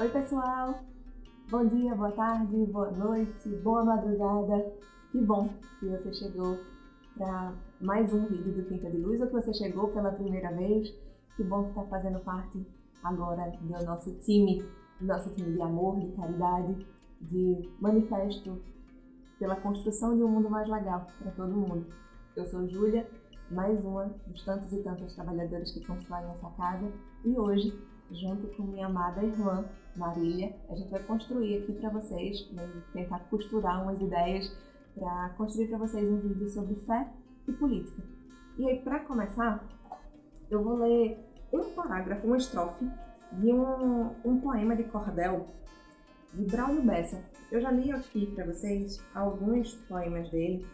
Oi pessoal, bom dia, boa tarde, boa noite, boa madrugada. Que bom que você chegou para mais um vídeo do Quinta de Luz ou que você chegou pela primeira vez. Que bom que está fazendo parte agora do nosso time de amor, de caridade, de manifesto pela construção de um mundo mais legal para todo mundo. Eu sou Júlia, mais uma dos tantos e tantos trabalhadores que constroem essa casa, e hoje, junto com minha amada irmã Marília, a gente vai construir aqui para vocês, tentar costurar umas ideias para construir para vocês um vídeo sobre fé e política. E aí, para começar, eu vou ler um parágrafo, uma estrofe de um poema de cordel de Braulio Bessa. Eu já li aqui para vocês alguns poemas dele,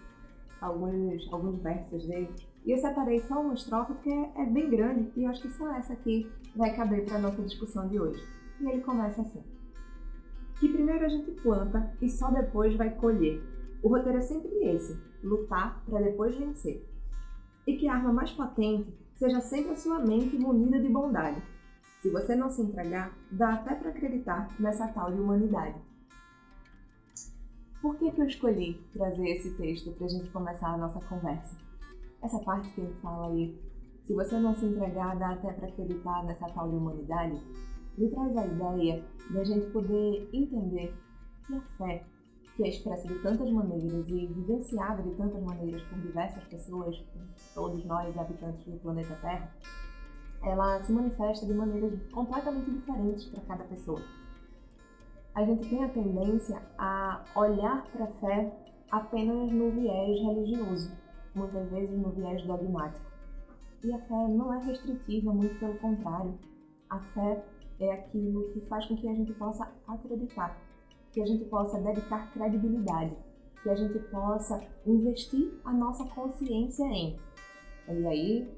alguns versos dele, e eu separei só uma estrofe porque é bem grande e eu acho que só essa aqui vai caber para a nossa discussão de hoje. E ele começa assim: que primeiro a gente planta e só depois vai colher. O roteiro é sempre esse: lutar para depois vencer. E que a arma mais potente seja sempre a sua mente munida de bondade. Se você não se entregar, dá até para acreditar nessa tal de humanidade. Por que eu escolhi trazer esse texto para a gente começar a nossa conversa? Essa parte que ele fala aí, se você não se entregar, dá até para acreditar nessa tal de humanidade, me traz a ideia de a gente poder entender que a fé, que é expressa de tantas maneiras e vivenciada de tantas maneiras por diversas pessoas, todos nós habitantes do planeta Terra, ela se manifesta de maneiras completamente diferentes para cada pessoa. A gente tem a tendência a olhar para a fé apenas no viés religioso, muitas vezes no viés dogmático. E a fé não é restritiva, muito pelo contrário. A fé é aquilo que faz com que a gente possa acreditar, que a gente possa dedicar credibilidade, que a gente possa investir a nossa consciência em. E aí,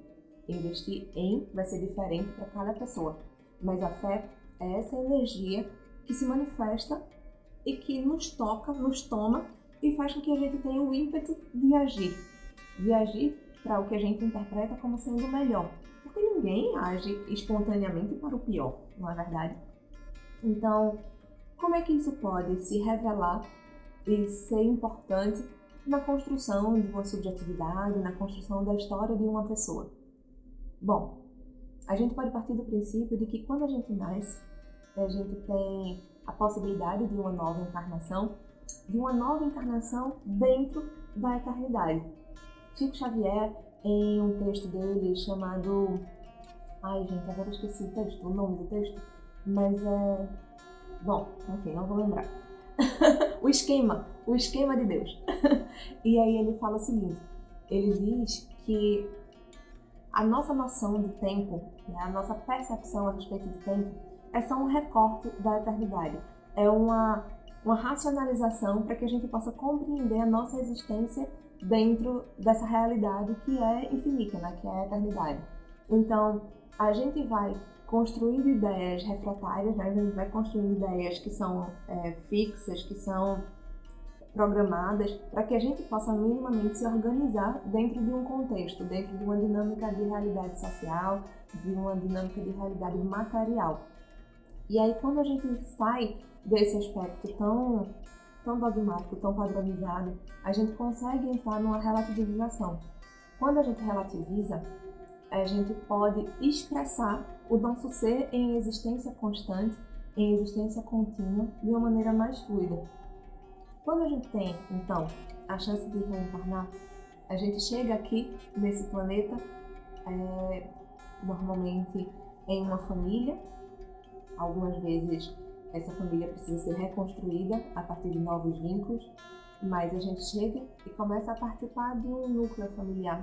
investir em vai ser diferente para cada pessoa. Mas a fé é essa energia que se manifesta e que nos toca, nos toma e faz com que a gente tenha o ímpeto de agir para o que a gente interpreta como sendo o melhor. Porque ninguém age espontaneamente para o pior, não é verdade? Então, como é que isso pode se revelar e ser importante na construção de uma subjetividade, na construção da história de uma pessoa? Bom, a gente pode partir do princípio de que quando a gente nasce, a gente tem a possibilidade de uma nova encarnação dentro da eternidade. Chico Xavier, em um texto dele chamado... Ai, gente, agora eu esqueci o nome do texto, mas é... Bom, enfim, não vou lembrar. O esquema de Deus. E aí ele fala o seguinte, ele diz que a nossa noção de tempo, a nossa percepção a respeito do tempo, é só um recorte da eternidade. É uma racionalização para que a gente possa compreender a nossa existência dentro dessa realidade que é infinita, né? Que é a eternidade. Então, a gente vai construindo ideias refratárias, né? A gente vai construindo ideias que são fixas, que são programadas, para que a gente possa minimamente se organizar dentro de um contexto, dentro de uma dinâmica de realidade social, de uma dinâmica de realidade material. E aí, quando a gente sai desse aspecto tão dogmático, tão padronizado, a gente consegue entrar numa relativização. Quando a gente relativiza, a gente pode expressar o nosso ser em existência constante, em existência contínua, de uma maneira mais fluida. Quando a gente tem, então, a chance de reencarnar, a gente chega aqui nesse planeta, normalmente em uma família. Algumas vezes essa família precisa ser reconstruída a partir de novos vínculos, mas a gente chega e começa a participar de um núcleo familiar,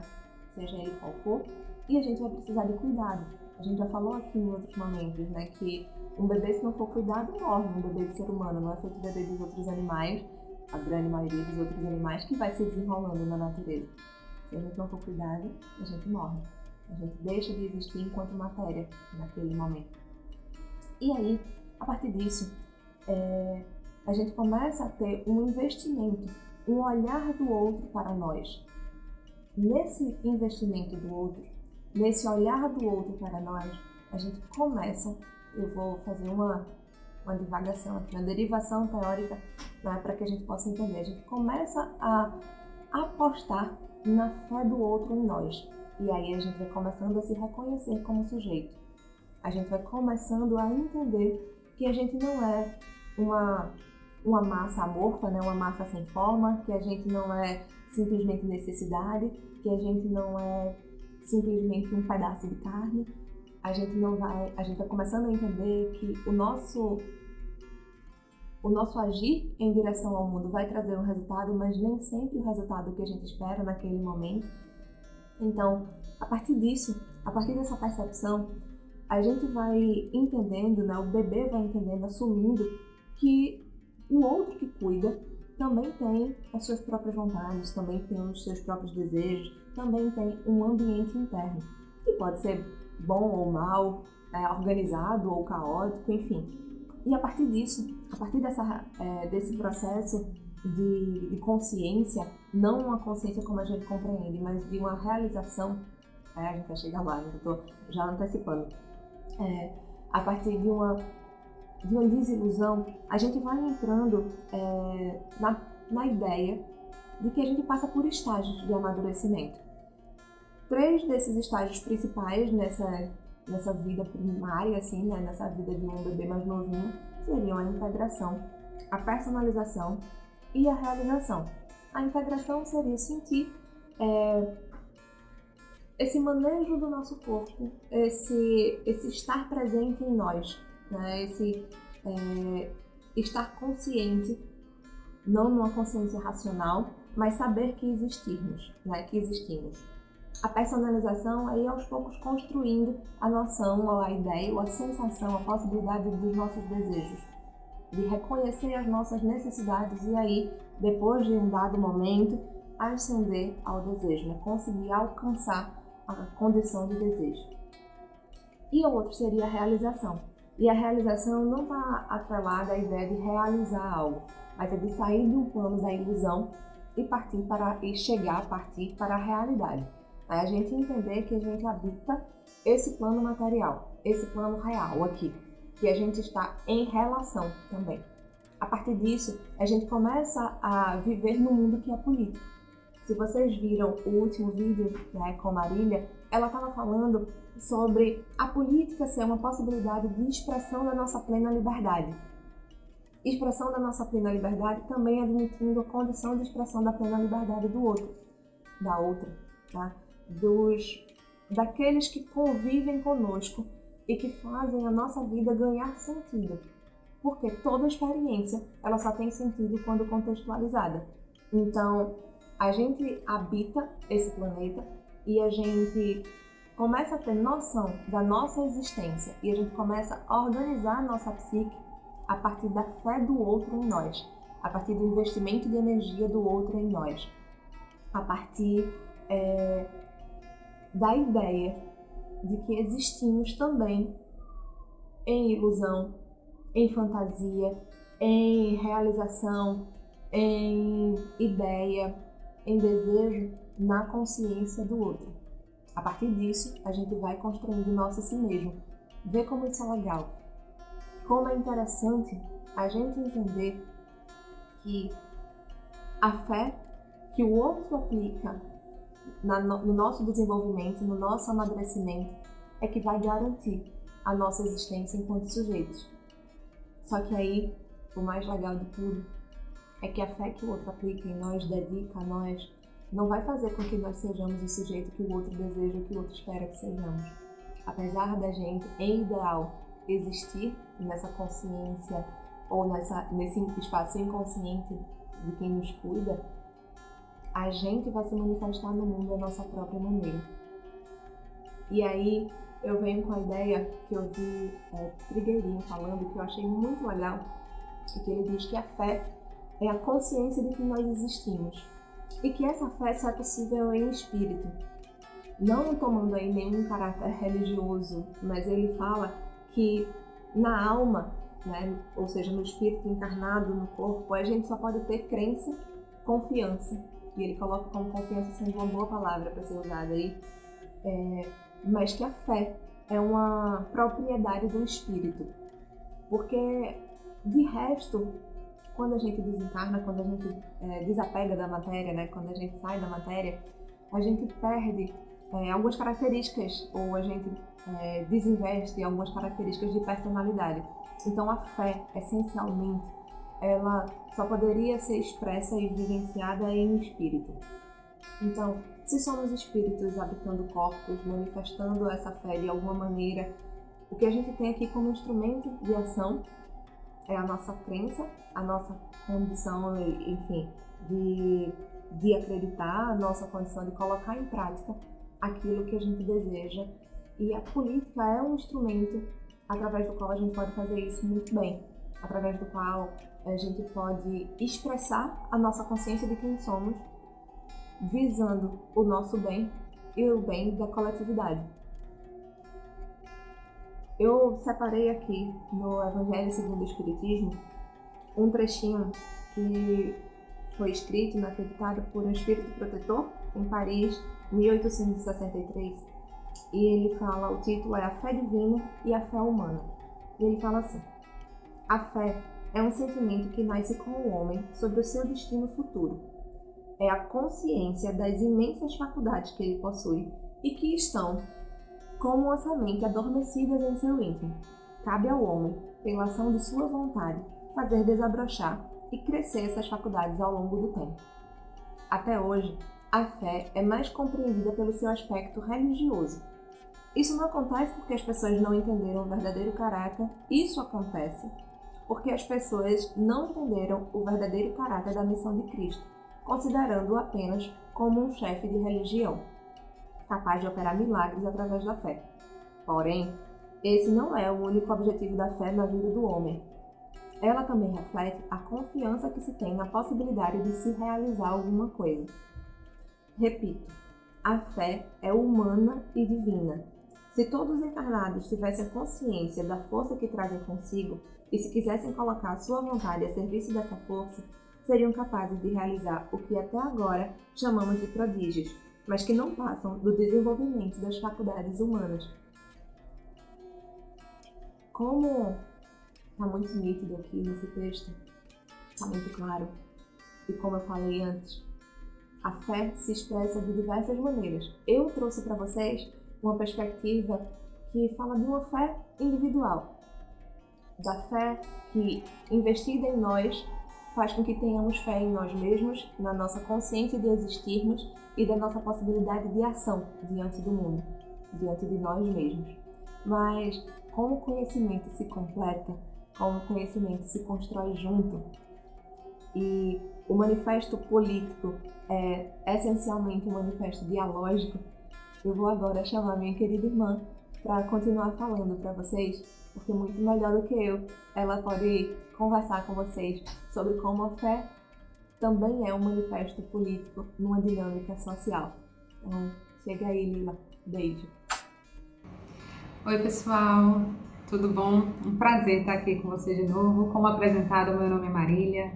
seja ele qual for, e a gente vai precisar de cuidado. A gente já falou aqui em outros momentos, né, que um bebê, se não for cuidado, morre. Um bebê de ser humano não é feito bebê dos outros animais, a grande maioria dos outros animais, que vai se desenrolando na natureza. Se a gente não for cuidado, a gente morre. A gente deixa de existir enquanto matéria naquele momento. E aí, a partir disso, a gente começa a ter um investimento, um olhar do outro para nós. Nesse investimento do outro, nesse olhar do outro para nós, a gente começa, eu vou fazer uma uma divagação aqui, uma derivação teórica, né, para que a gente possa entender. A gente começa a apostar na fé do outro em nós. E aí a gente vai começando a se reconhecer como sujeito. A gente vai começando a entender que a gente não é uma massa amorfa, né? Uma massa sem forma, que a gente não é simplesmente necessidade, que a gente não é simplesmente um pedaço de carne. A gente vai começando a entender que o nosso agir em direção ao mundo vai trazer um resultado, mas nem sempre o resultado que a gente espera naquele momento. Então, a partir disso, a partir dessa percepção, a gente vai entendendo, né, o bebê vai entendendo, assumindo que o outro que cuida também tem as suas próprias vontades, também tem os seus próprios desejos, também tem um ambiente interno, que pode ser bom ou mal, organizado ou caótico, enfim. E a partir disso, a partir desse processo de consciência, não uma consciência como a gente compreende, mas de uma realização, a gente vai chegar lá, eu estou já antecipando, a partir de uma desilusão, a gente vai entrando na ideia de que a gente passa por estágios de amadurecimento. 3 desses estágios principais nessa vida primária, assim, né, nessa vida de um bebê mais novinho, seriam a integração, a personalização e a realização. A integração seria sentir esse manejo do nosso corpo, esse estar presente em nós, né, esse estar consciente, não numa consciência racional, mas saber que existimos, né, que existimos. A personalização aí aos poucos construindo a noção, ou a ideia, ou a sensação, a possibilidade dos nossos desejos, de reconhecer as nossas necessidades e aí, depois de um dado momento, ascender ao desejo, né? Conseguir alcançar a condição de desejo. E o outro seria a realização. E a realização não está atrelada à ideia de realizar algo, mas é de sair do plano da ilusão e chegar a partir para a realidade. A gente entender que a gente habita esse plano material, esse plano real aqui, que a gente está em relação também. A partir disso, a gente começa a viver no mundo que é político. Se vocês viram o último vídeo, né, com Marília, ela estava falando sobre a política ser uma possibilidade de expressão da nossa plena liberdade. Expressão da nossa plena liberdade também admitindo a condição de expressão da plena liberdade do outro, da outra, tá? Daqueles que convivem conosco e que fazem a nossa vida ganhar sentido. Porque toda experiência, ela só tem sentido quando contextualizada. Então, a gente habita esse planeta e a gente começa a ter noção da nossa existência e a gente começa a organizar a nossa psique a partir da fé do outro em nós, a partir do investimento de energia do outro em nós, a partir da ideia de que existimos também em ilusão, em fantasia, em realização, em ideia, em desejo, na consciência do outro. A partir disso, a gente vai construindo o nosso si mesmo. Vê como isso é legal. Como é interessante a gente entender que a fé que o outro aplica no nosso desenvolvimento, no nosso amadurecimento, é que vai garantir a nossa existência enquanto sujeitos. Só que aí, o mais legal de tudo, é que a fé que o outro aplica em nós, dedica a nós, não vai fazer com que nós sejamos o sujeito que o outro deseja ou que o outro espera que sejamos. Apesar da gente, em ideal, existir nessa consciência ou nesse espaço inconsciente de quem nos cuida, a gente vai se manifestar no mundo da nossa própria maneira. E aí eu venho com a ideia que eu vi Trigueirinho falando, que eu achei muito legal, e que ele diz que a fé é a consciência de que nós existimos e que essa fé só é possível em espírito. Não tomando aí nenhum caráter religioso, mas ele fala que na alma, né, ou seja, no espírito encarnado, no corpo, a gente só pode ter crença, confiança. E ele coloca como confiança sendo uma boa palavra para ser usada aí, mas que a fé é uma propriedade do espírito. Porque De resto, quando a gente desencarna, quando a gente desapega da matéria, né? Quando a gente sai da matéria, a gente perde algumas características, ou a gente desinveste algumas características de personalidade. Então a fé, essencialmente, ela só poderia ser expressa e vivenciada em espírito. Então, se somos espíritos habitando corpos, manifestando essa fé de alguma maneira, o que a gente tem aqui como instrumento de ação é a nossa crença, a nossa condição, enfim, de acreditar, a nossa condição de colocar em prática aquilo que a gente deseja. E a política é um instrumento através do qual a gente pode fazer isso muito bem, através do qual a gente pode expressar a nossa consciência de quem somos, visando o nosso bem e o bem da coletividade. Eu separei aqui no Evangelho segundo o Espiritismo um trechinho que foi escrito, editado por um espírito protetor em Paris, 1863, e ele fala, o título é A Fé Divina e a Fé Humana. E ele fala assim: a fé é um sentimento que nasce com o homem sobre o seu destino futuro. É a consciência das imensas faculdades que ele possui e que estão, como uma semente, adormecidas em seu íntimo. Cabe ao homem, pela ação de sua vontade, fazer desabrochar e crescer essas faculdades ao longo do tempo. Até hoje, a fé é mais compreendida pelo seu aspecto religioso. Isso não acontece porque as pessoas não entenderam o verdadeiro caráter, isso acontece porque as pessoas não entenderam o verdadeiro caráter da missão de Cristo, considerando-o apenas como um chefe de religião, capaz de operar milagres através da fé. Porém, esse não é o único objetivo da fé na vida do homem. Ela também reflete a confiança que se tem na possibilidade de se realizar alguma coisa. Repito, a fé é humana e divina. Se todos os encarnados tivessem consciência da força que trazem consigo e se quisessem colocar a sua vontade a serviço dessa força, seriam capazes de realizar o que até agora chamamos de prodígios, mas que não passam do desenvolvimento das faculdades humanas. Como está muito nítido aqui nesse texto, está muito claro, e como eu falei antes, a fé se expressa de diversas maneiras. Eu trouxe para vocês uma perspectiva que fala de uma fé individual, da fé que, investida em nós, faz com que tenhamos fé em nós mesmos, na nossa consciência de existirmos e da nossa possibilidade de ação diante do mundo, diante de nós mesmos. Mas como o conhecimento se completa, como o conhecimento se constrói junto, e o manifesto político é essencialmente um manifesto dialógico, eu vou agora chamar minha querida irmã para continuar falando para vocês, porque muito melhor do que eu, ela pode conversar com vocês sobre como a fé também é um manifesto político numa dinâmica social. Então, chega aí, Lila. Beijo. Oi, pessoal. Tudo bom? Um prazer estar aqui com vocês de novo. Como apresentado, meu nome é Marília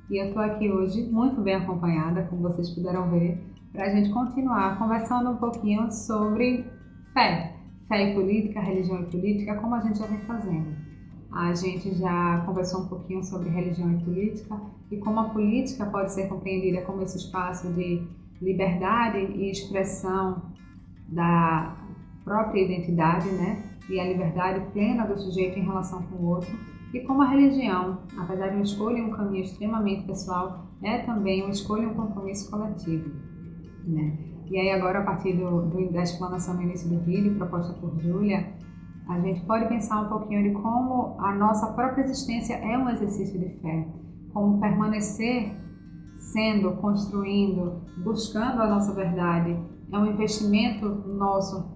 e eu estou aqui hoje muito bem acompanhada, como vocês puderam ver, para a gente continuar conversando um pouquinho sobre fé e política, religião e política, como a gente já vem fazendo. A gente já conversou um pouquinho sobre religião e política e como a política pode ser compreendida como esse espaço de liberdade e expressão da própria identidade, né? E a liberdade plena do sujeito em relação com o outro. E como a religião, apesar de uma escolha e um caminho extremamente pessoal, é também uma escolha e um compromisso coletivo, né? E aí agora, a partir da explanação no início do vídeo, proposta por Júlia, a gente pode pensar um pouquinho de como a nossa própria existência é um exercício de fé, como permanecer sendo, construindo, buscando a nossa verdade, é um investimento nosso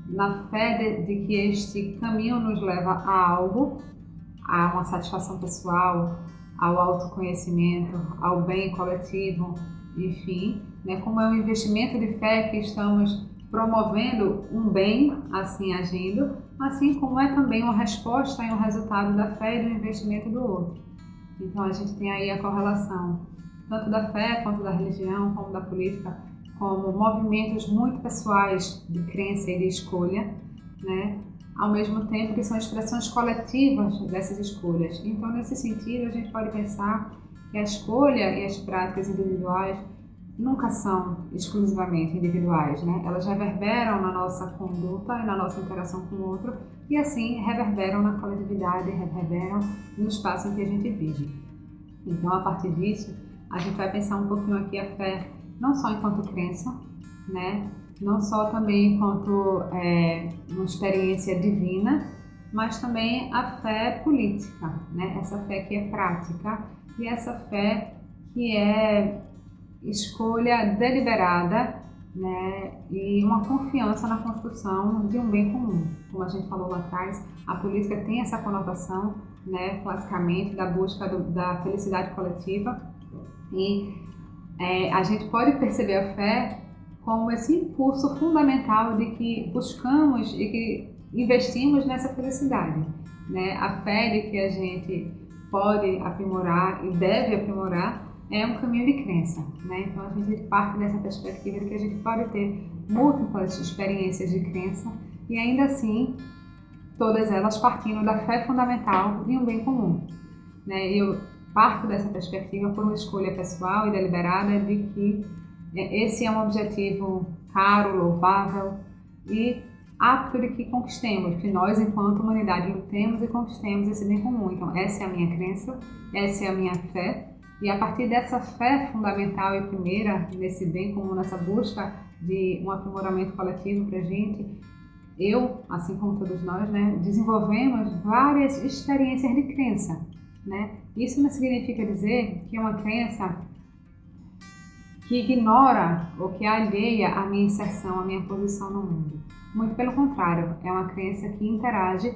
na fé de que este caminho nos leva a algo, a uma satisfação pessoal, ao autoconhecimento, ao bem coletivo, enfim, né? Como é um investimento de fé que estamos promovendo um bem, assim agindo, assim como é também uma resposta e um resultado da fé e do investimento do outro. Então a gente tem aí a correlação, tanto da fé quanto da religião, como da política, como movimentos muito pessoais de crença e de escolha, né? ao mesmo tempo que são expressões coletivas dessas escolhas. Então, nesse sentido, a gente pode pensar que a escolha e as práticas individuais nunca são exclusivamente individuais, né? Elas reverberam na nossa conduta e na nossa interação com o outro e assim reverberam na coletividade, reverberam no espaço em que a gente vive. Então, a partir disso, a gente vai pensar um pouquinho aqui a fé não só enquanto crença, né? Não só também enquanto uma experiência divina, mas também a fé política, né? Essa fé que é prática e essa fé que é escolha deliberada, né? E uma confiança na construção de um bem comum. Como a gente falou lá atrás, a política tem essa conotação, né, classicamente, da busca da felicidade coletiva e a gente pode perceber a fé como esse impulso fundamental de que buscamos e que investimos nessa felicidade, né? A fé de que a gente pode aprimorar e deve aprimorar é um caminho de crença, né? Então a gente parte dessa perspectiva de que a gente pode ter múltiplas experiências de crença e ainda assim todas elas partindo da fé fundamental de um bem comum, né? E eu parto dessa perspectiva por uma escolha pessoal e deliberada de que esse é um objetivo caro, louvável e apto de que conquistemos, que nós enquanto humanidade lutemos e conquistemos esse bem comum. Então essa é a minha crença, essa é a minha fé e a partir dessa fé fundamental e primeira nesse bem comum, nessa busca de um aprimoramento coletivo para a gente, eu, assim como todos nós, né, desenvolvemos várias experiências de crença, né? Isso não significa dizer que é uma crença que ignora ou que alheia a minha inserção, a minha posição no mundo. Muito pelo contrário, é uma crença que interage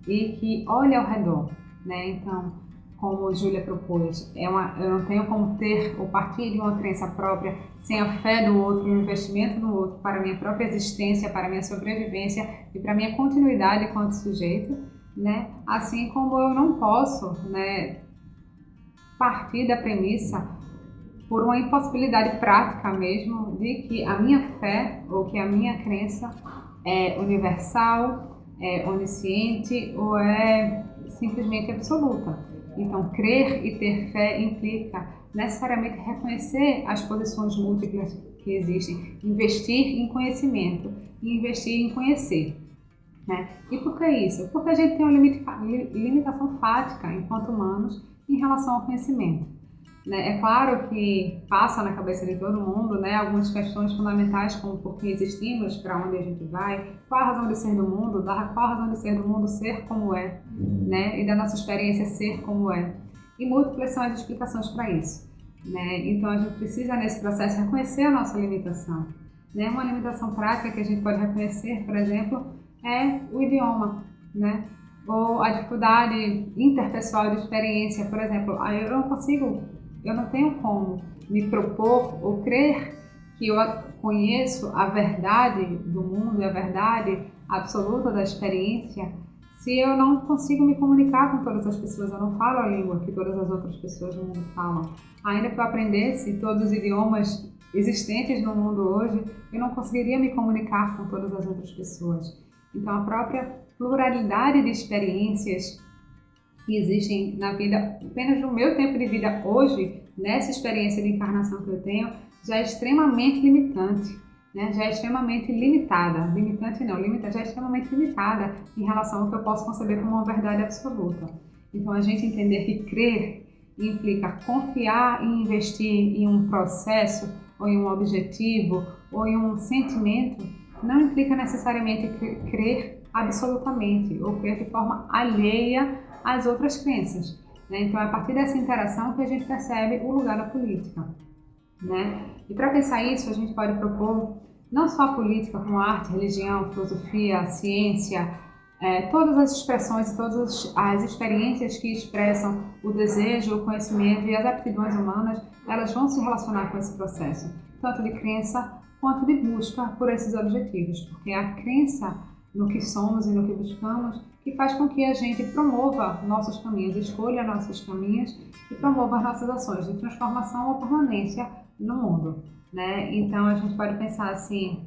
e que olha ao redor, né? Então, como Júlia propôs, eu não tenho como ter ou partir de uma crença própria sem a fé do outro, o investimento no outro para a minha própria existência, para a minha sobrevivência e para a minha continuidade enquanto sujeito, né? Assim como eu não posso, né, partir da premissa por uma impossibilidade prática mesmo de que a minha fé ou que a minha crença é universal, é onisciente ou é simplesmente absoluta. Então, crer e ter fé implica necessariamente reconhecer as posições múltiplas que existem, investir em conhecimento e investir em conhecer, né? E por que isso? Porque a gente tem uma limitação fática enquanto humanos em relação ao conhecimento, né? É claro que passa na cabeça de todo mundo, né, algumas questões fundamentais como por que existimos, para onde a gente vai, qual a razão de ser do mundo, qual a razão de ser do mundo ser como é, né, e da nossa experiência ser como é. E múltiplas são as explicações para isso, né? Então a gente precisa nesse processo reconhecer a nossa limitação, né? Uma limitação prática que a gente pode reconhecer, por exemplo, é o idioma, né? Ou a dificuldade interpessoal de experiência, por exemplo, eu não tenho como me propor ou crer que eu conheço a verdade do mundo e a verdade absoluta da experiência se eu não consigo me comunicar com todas as pessoas, eu não falo a língua que todas as outras pessoas do mundo falam. Ainda que eu aprendesse todos os idiomas existentes no mundo hoje, eu não conseguiria me comunicar com todas as outras pessoas. Então, a própria pluralidade de experiências que existem na vida, apenas no meu tempo de vida hoje, nessa experiência de encarnação que eu tenho, já é extremamente limitante, né? Já é extremamente limitada. Limitante não, já é extremamente limitada em relação ao que eu posso conceber como uma verdade absoluta. Então, a gente entender que crer implica confiar e investir em um processo, ou em um objetivo, ou em um sentimento, não implica necessariamente crer absolutamente, ou crer de forma alheia às outras crenças, né? Então é a partir dessa interação que a gente percebe o lugar da política, né? E para pensar isso, a gente pode propor não só a política como a arte, religião, filosofia, ciência, todas as expressões e todas as experiências que expressam o desejo, o conhecimento e as aptidões humanas, elas vão se relacionar com esse processo, tanto de crença quanto de busca por esses objetivos, porque é a crença no que somos e no que buscamos que faz com que a gente promova nossos caminhos, escolha nossos caminhos e promova as nossas ações de transformação ou permanência no mundo, né? Então a gente pode pensar assim,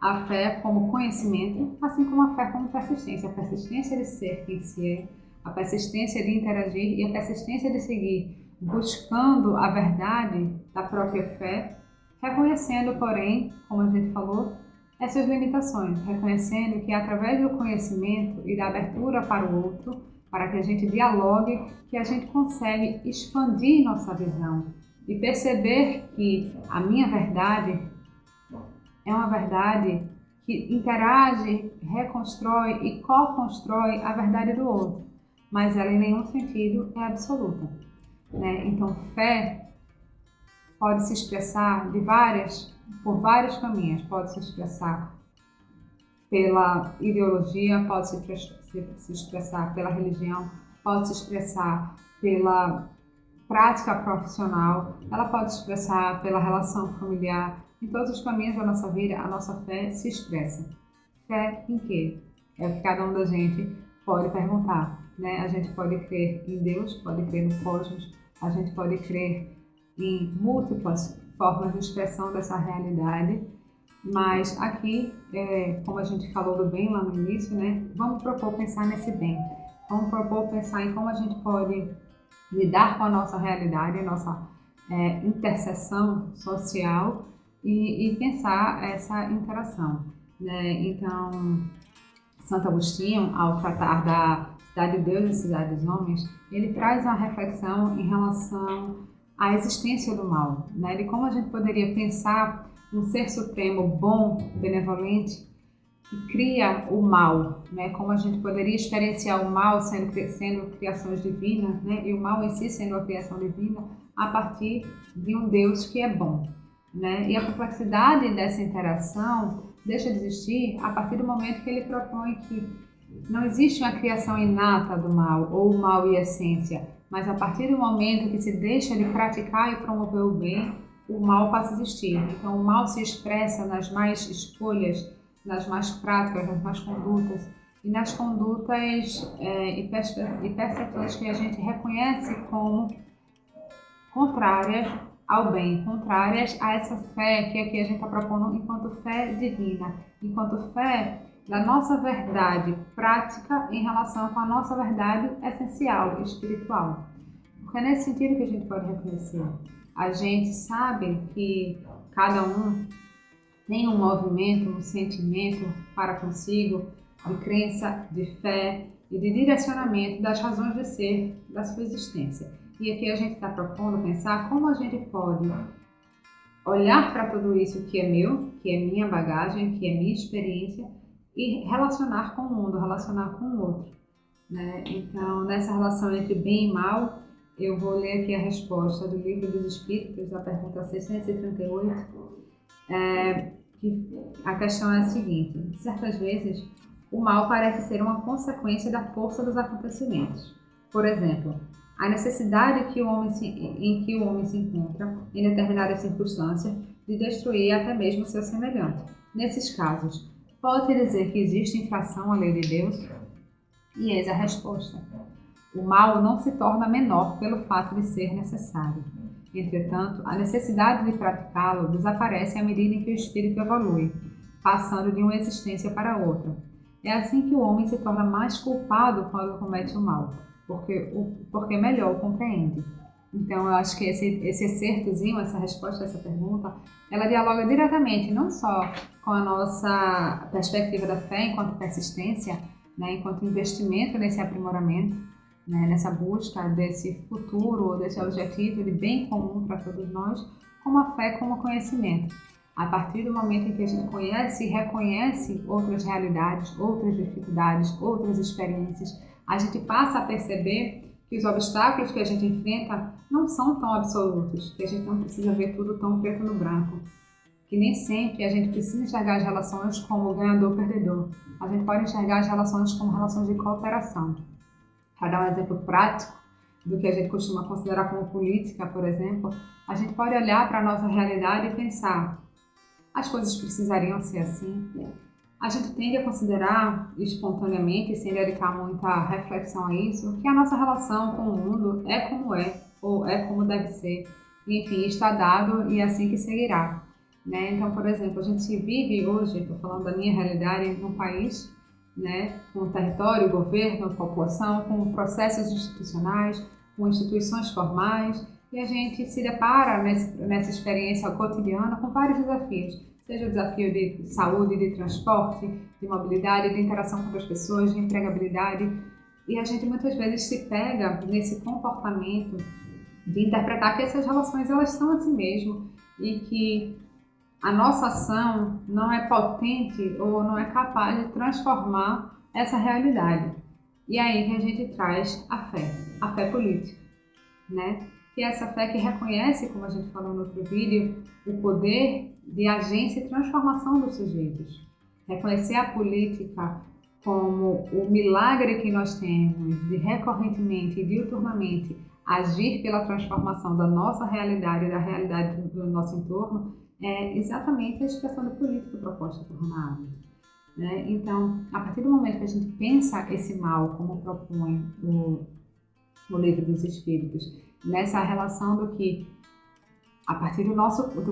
A fé como conhecimento, assim como a fé como persistência. A persistência de ser quem se é, a persistência de interagir e a persistência de seguir buscando a verdade da própria fé, reconhecendo, porém, como a gente falou, essas limitações, reconhecendo que através do conhecimento e da abertura para o outro, para que a gente dialogue, que a gente consegue expandir nossa visão e perceber que a minha verdade é uma verdade que interage, reconstrói e co-constrói a verdade do outro, mas ela em nenhum sentido é absoluta, né? Então, fé pode se expressar por vários caminhos. Pode se expressar pela ideologia, pode se expressar pela religião, pode se expressar pela prática profissional, ela pode se expressar pela relação familiar. Em todos os caminhos da nossa vida, a nossa fé se expressa. Fé em quê? É o que cada um da gente pode perguntar, né? A gente pode crer em Deus, pode crer no cosmos, a gente pode crer em múltiplas formas de expressão dessa realidade, mas aqui, como a gente falou do bem lá no início, né? Vamos propor pensar nesse bem. Vamos propor pensar em como a gente pode lidar com a nossa realidade, a nossa interseção social e pensar essa interação, né? Então, Santo Agostinho, ao tratar da cidade de Deus e cidade dos homens, ele traz uma reflexão em relação à existência do mal, né? De como a gente poderia pensar um ser supremo bom, benevolente, que cria o mal, né? Como a gente poderia experienciar o mal sendo criações divinas, né? E o mal em si sendo a criação divina a partir de um Deus que é bom, né? E a complexidade dessa interação deixa de existir a partir do momento que ele propõe que não existe uma criação inata do mal ou o mal e essência, mas a partir do momento que se deixa de praticar e promover o bem, o mal passa a existir. Então o mal se expressa nas mais escolhas, nas mais práticas, nas mais condutas e nas condutas e percepções que a gente reconhece como contrárias ao bem, contrárias a essa fé que aqui a gente está propondo enquanto fé divina, enquanto fé da nossa verdade prática em relação com a nossa verdade essencial, espiritual. Porque é nesse sentido que a gente pode reconhecer. A gente sabe que cada um tem um movimento, um sentimento para consigo de crença, de fé e de direcionamento das razões de ser da sua existência. E aqui a gente está propondo pensar como a gente pode olhar para tudo isso que é meu, que é minha bagagem, que é minha experiência e relacionar com o mundo, relacionar com o outro, né? Então, nessa relação entre bem e mal, eu vou ler aqui a resposta do Livro dos Espíritos, da pergunta 638, que a questão é a seguinte: certas vezes o mal parece ser uma consequência da força dos acontecimentos. Por exemplo, a necessidade em que o homem se encontra em determinadas circunstâncias de destruir até mesmo seu semelhante. Nesses casos, pode dizer que existe infração à lei de Deus? E eis a resposta: o mal não se torna menor pelo fato de ser necessário. Entretanto, a necessidade de praticá-lo desaparece à medida em que o espírito evolui, passando de uma existência para outra. É assim que o homem se torna mais culpado quando comete o mal, porque melhor o compreende. Então, eu acho que esse excertozinho, essa resposta a essa pergunta, ela dialoga diretamente não só com a nossa perspectiva da fé enquanto persistência, né, enquanto investimento nesse aprimoramento, né, nessa busca desse futuro, desse objetivo de bem comum para todos nós, como a fé como conhecimento. A partir do momento em que a gente conhece e reconhece outras realidades, outras dificuldades, outras experiências, a gente passa a perceber que os obstáculos que a gente enfrenta não são tão absolutos, que a gente não precisa ver tudo tão preto no branco, que nem sempre a gente precisa enxergar as relações como ganhador-perdedor. A gente pode enxergar as relações como relações de cooperação. Para dar um exemplo prático do que a gente costuma considerar como política, por exemplo, a gente pode olhar para a nossa realidade e pensar: as coisas precisariam ser assim? A gente tende a considerar espontaneamente, sem dedicar muita reflexão a isso, que a nossa relação com o mundo é como é, ou é como deve ser, enfim, está dado e é assim que seguirá. né? Então, por exemplo, a gente se vive hoje, estou falando da minha realidade, num país, né, com território, governo, população, com processos institucionais, com instituições formais, e a gente se depara nessa experiência cotidiana com vários desafios, seja o desafio de saúde, de transporte, de mobilidade, de interação com outras pessoas, de empregabilidade, e a gente muitas vezes se pega nesse comportamento de interpretar que essas relações elas são assim mesmo e que a nossa ação não é potente ou não é capaz de transformar essa realidade. E aí que a gente traz a fé política, né? Que é essa fé que reconhece, como a gente falou no outro vídeo, o poder de agência e transformação dos sujeitos. Reconhecer a política como o milagre que nós temos de recorrentemente e diuturnamente agir pela transformação da nossa realidade e da realidade do nosso entorno é exatamente a expressão da política proposta por Hannah Arendt, né? Então, a partir do momento que a gente pensa esse mal, como propõe no Livro dos Espíritos, nessa relação do que, a partir do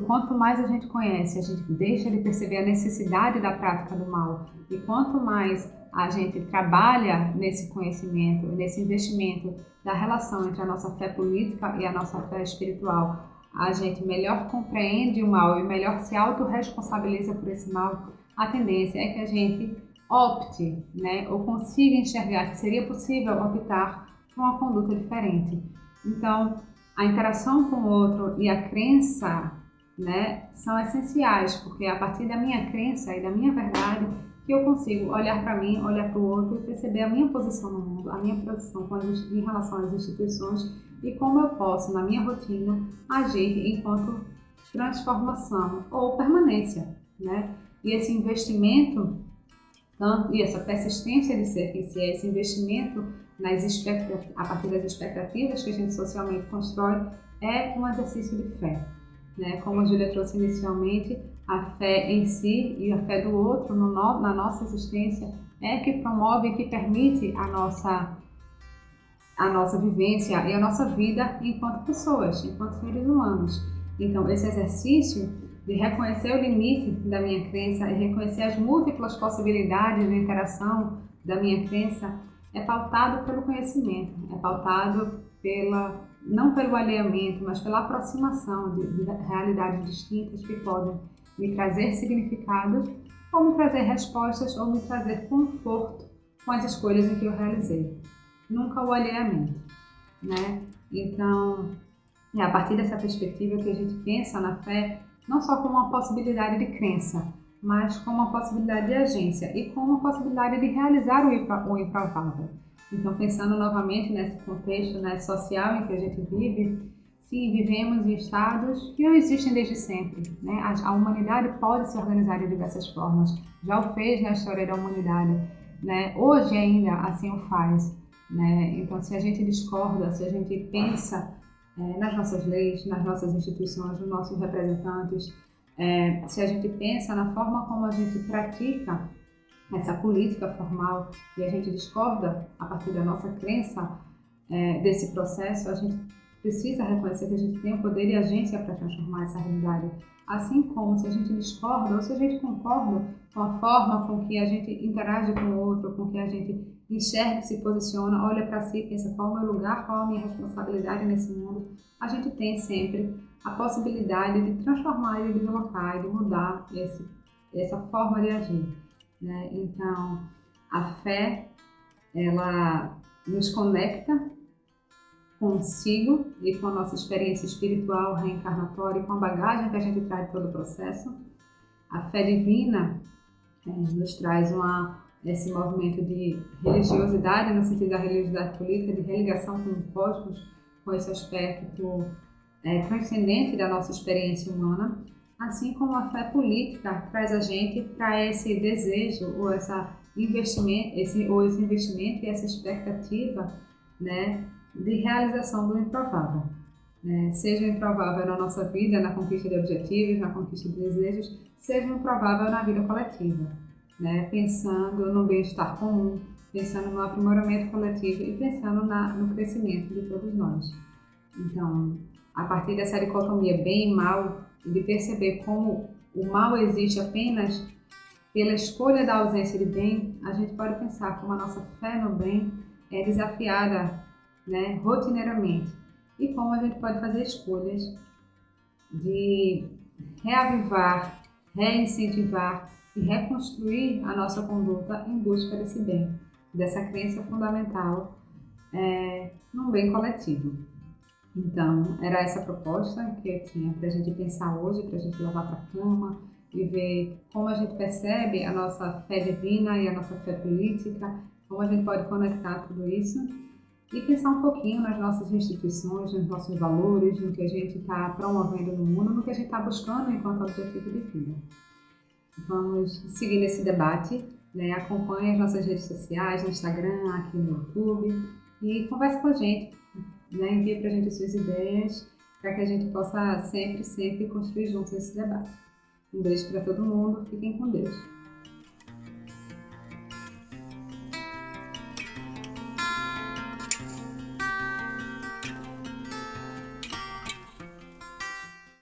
quanto mais a gente conhece, a gente deixa de perceber a necessidade da prática do mal, e quanto mais a gente trabalha nesse conhecimento, nesse investimento da relação entre a nossa fé política e a nossa fé espiritual, a gente melhor compreende o mal e melhor se autorresponsabiliza por esse mal, a tendência é que a gente opte, né, ou consiga enxergar que seria possível optar por uma conduta diferente. Então, a interação com o outro e a crença, né, são essenciais, porque é a partir da minha crença e da minha verdade que eu consigo olhar para mim, olhar para o outro e perceber a minha posição no mundo, a minha posição em relação às instituições e como eu posso, na minha rotina, agir enquanto transformação ou permanência, né? E esse investimento, e essa persistência de ser quem se é, esse investimento a partir das expectativas que a gente socialmente constrói, é um exercício de fé, né? Como a Júlia trouxe inicialmente, a fé em si e a fé do outro na nossa existência é que promove e que permite a nossa vivência e a nossa vida enquanto pessoas, enquanto seres humanos. Então, esse exercício de reconhecer o limite da minha crença e reconhecer as múltiplas possibilidades de interação da minha crença é pautado pelo conhecimento, é pautado não pelo alinhamento, mas pela aproximação de realidades distintas que podem me trazer significados, ou me trazer respostas, ou me trazer conforto com as escolhas em que eu realizei. Nunca o alinhamento, né? Então, é a partir dessa perspectiva que a gente pensa na fé, não só como uma possibilidade de crença, mas como uma possibilidade de agência e como uma possibilidade de realizar o improvável. Então, pensando novamente nesse contexto, né, social em que a gente vive, sim, vivemos em estados que não existem desde sempre, né? A humanidade pode se organizar de diversas formas, já o fez na história da humanidade, né? Hoje ainda assim o faz, né? Então, se a gente discorda, se a gente pensa nas nossas leis, nas nossas instituições, nos nossos representantes, se a gente pensa na forma como a gente pratica essa política formal e a gente discorda a partir da nossa crença desse processo, a gente precisa reconhecer que a gente tem o poder e agência para transformar essa realidade. Assim como se a gente discorda ou se a gente concorda com a forma com que a gente interage com o outro, com que a gente enxerga, se posiciona, olha para si, pensa qual é o meu lugar, qual é a minha responsabilidade nesse mundo, a gente tem sempre a possibilidade de transformar e de deslocar e de mudar essa forma de agir, né? Então, a fé, ela nos conecta consigo e com a nossa experiência espiritual, reencarnatória, com a bagagem que a gente traz de todo o processo. A fé divina nos traz esse movimento de religiosidade, no sentido da religiosidade política, de religação com o cosmos, com esse aspecto transcendente da nossa experiência humana, assim como a fé política traz a gente para esse desejo ou esse investimento e essa expectativa, né, de realização do improvável, né? Seja o improvável na nossa vida, na conquista de objetivos, na conquista de desejos, seja o improvável na vida coletiva, né? Pensando no bem-estar comum, pensando no aprimoramento coletivo e pensando no crescimento de todos nós. Então, a partir dessa dicotomia bem e mal, e de perceber como o mal existe apenas pela escolha da ausência de bem, a gente pode pensar como a nossa fé no bem é desafiada, né, rotineiramente, e como a gente pode fazer escolhas de reavivar, reincentivar e reconstruir a nossa conduta em busca desse bem, dessa crença fundamental num bem coletivo. Então, era essa proposta que eu tinha para a gente pensar hoje, para a gente levar para a cama e ver como a gente percebe a nossa fé divina e a nossa fé política, como a gente pode conectar tudo isso e pensar um pouquinho nas nossas instituições, nos nossos valores, no que a gente está promovendo no mundo, no que a gente está buscando enquanto objetivo de vida. Vamos seguir nesse debate, né? Acompanhe as nossas redes sociais, no Instagram, aqui no YouTube e converse com a gente, né? Envie para a gente as suas ideias para que a gente possa sempre construir juntos esse debate. Um beijo para todo mundo, fiquem com Deus.